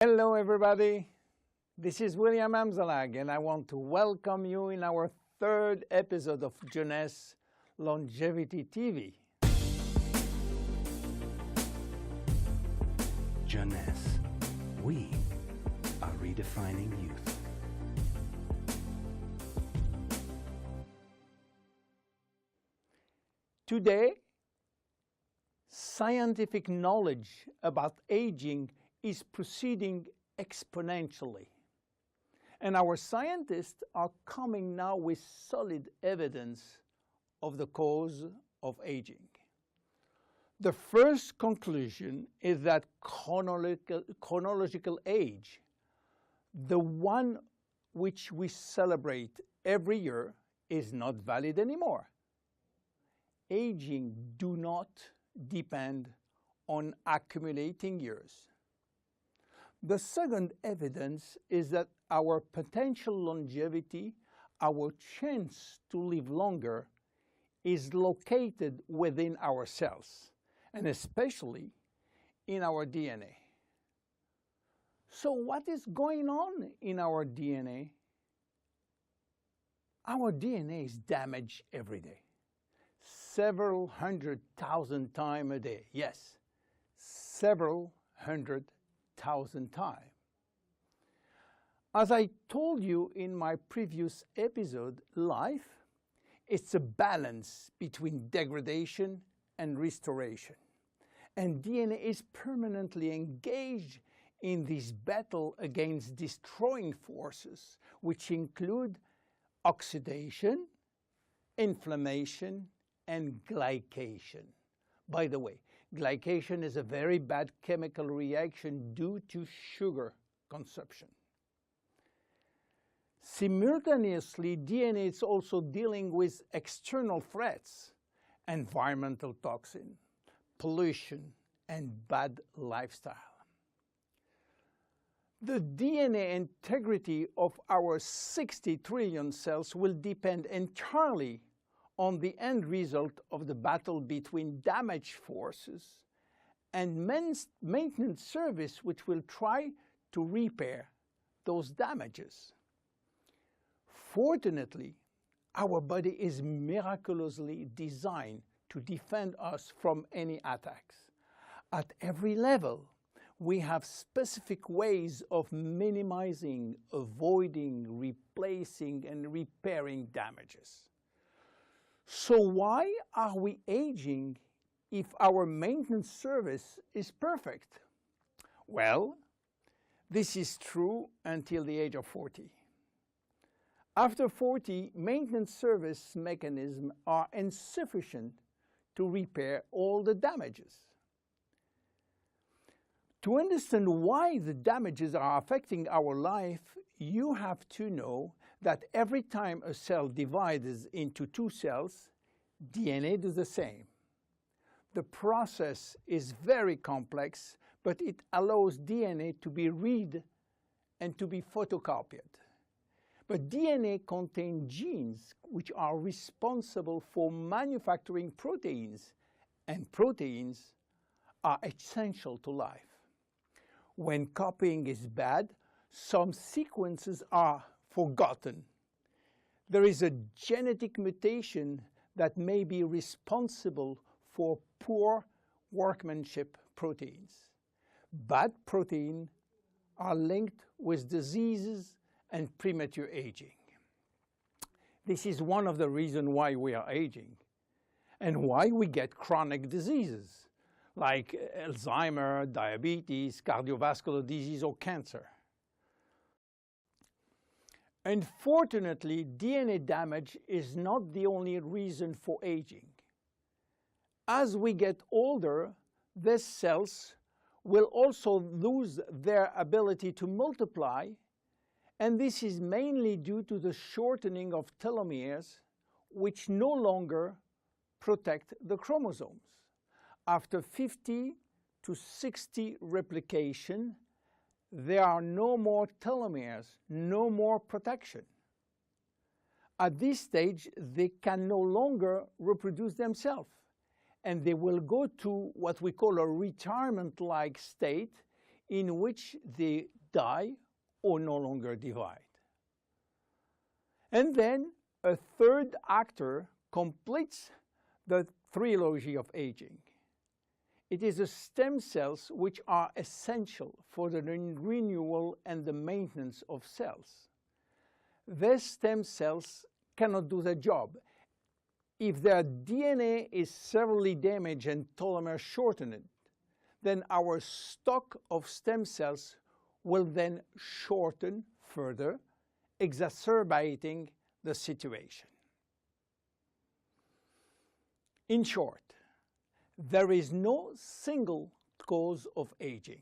Hello everybody, this is William Amzalag and I want to welcome you in our third episode of Jeunesse Longevity TV. Jeunesse, we are redefining youth. Today, scientific knowledge about aging is proceeding exponentially. And our scientists are coming now with solid evidence of the cause of aging. The first conclusion is that chronological age, the one which we celebrate every year, is not valid anymore. Aging do not depend on accumulating years. The second evidence is that our potential longevity, our chance to live longer, is located within our cells, and especially in our DNA. So what is going on in our DNA? Our DNA is damaged every day. Several 100,000 times a day. Yes, several 100,000 times. As I told you in my previous episode, life, it's a balance between degradation and restoration. And DNA is permanently engaged in this battle against destroying forces, which include oxidation, inflammation, and glycation. By the way, glycation is a very bad chemical reaction due to sugar consumption. Simultaneously, DNA is also dealing with external threats, environmental toxin, pollution, and bad lifestyle. The DNA integrity of our 60 trillion cells will depend entirely on the end result of the battle between damage forces and maintenance service, which will try to repair those damages. Fortunately, our body is miraculously designed to defend us from any attacks. At every level, we have specific ways of minimizing, avoiding, replacing, and repairing damages. So why are we aging if our maintenance service is perfect? Well, this is true until the age of 40. After 40, maintenance service mechanisms are insufficient to repair all the damages. To understand why the damages are affecting our life, you have to know that every time a cell divides into two cells, DNA does the same. The process is very complex, but it allows DNA to be read and to be photocopied. But DNA contains genes which are responsible for manufacturing proteins, and proteins are essential to life. When copying is bad, some sequences are forgotten. There is a genetic mutation that may be responsible for poor workmanship proteins. Bad proteins are linked with diseases and premature aging. This is one of the reasons why we are aging and why we get chronic diseases like Alzheimer's, diabetes, cardiovascular disease, or cancer. Unfortunately, DNA damage is not the only reason for aging. As we get older, these cells will also lose their ability to multiply, and this is mainly due to the shortening of telomeres, which no longer protect the chromosomes. After 50 to 60 replication, there are no more telomeres, no more protection. At this stage, they can no longer reproduce themselves, and they will go to what we call a retirement-like state, in which they die or no longer divide. And then a third actor completes the trilogy of aging. It is the stem cells which are essential for the renewal and the maintenance of cells. These stem cells cannot do the job. If their DNA is severely damaged and telomere shortened, then our stock of stem cells will then shorten further, exacerbating the situation. In short, there is no single cause of aging.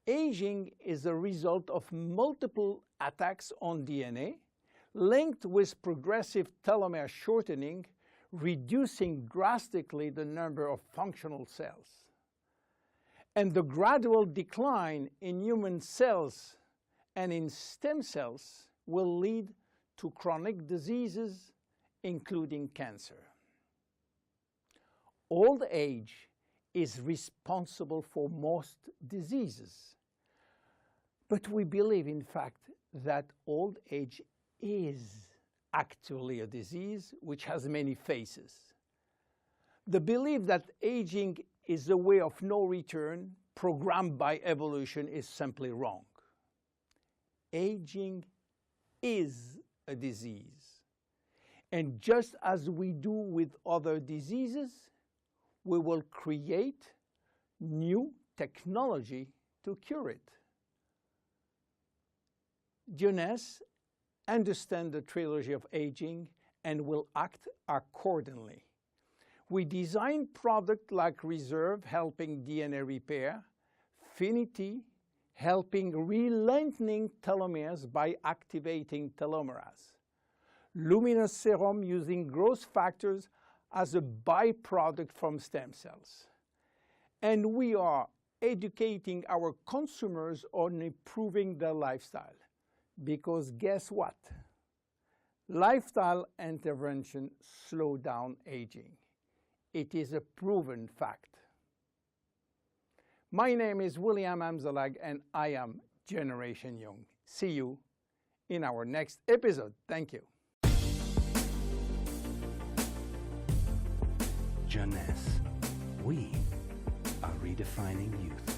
Aging is a result of multiple attacks on DNA linked with progressive telomere shortening, reducing drastically the number of functional cells. And the gradual decline in human cells and in stem cells will lead to chronic diseases, including cancer. Old age is responsible for most diseases. But we believe, in fact, that old age is actually a disease which has many faces. The belief that aging is a way of no return programmed by evolution is simply wrong. Aging is a disease. And just as we do with other diseases, we will create new technology to cure it. Jeunesse understands the trilogy of aging and will act accordingly. We design products like Reserve, helping DNA repair, Finity, helping re-lengthening telomeres by activating telomerase, Luminous Serum using growth factors as a byproduct from stem cells. And we are educating our consumers on improving their lifestyle. Because guess what? Lifestyle intervention slow down aging. It is a proven fact. My name is William Amzalag and I am Generation Young. See you in our next episode. Thank you. Jeunesse. We are redefining youth.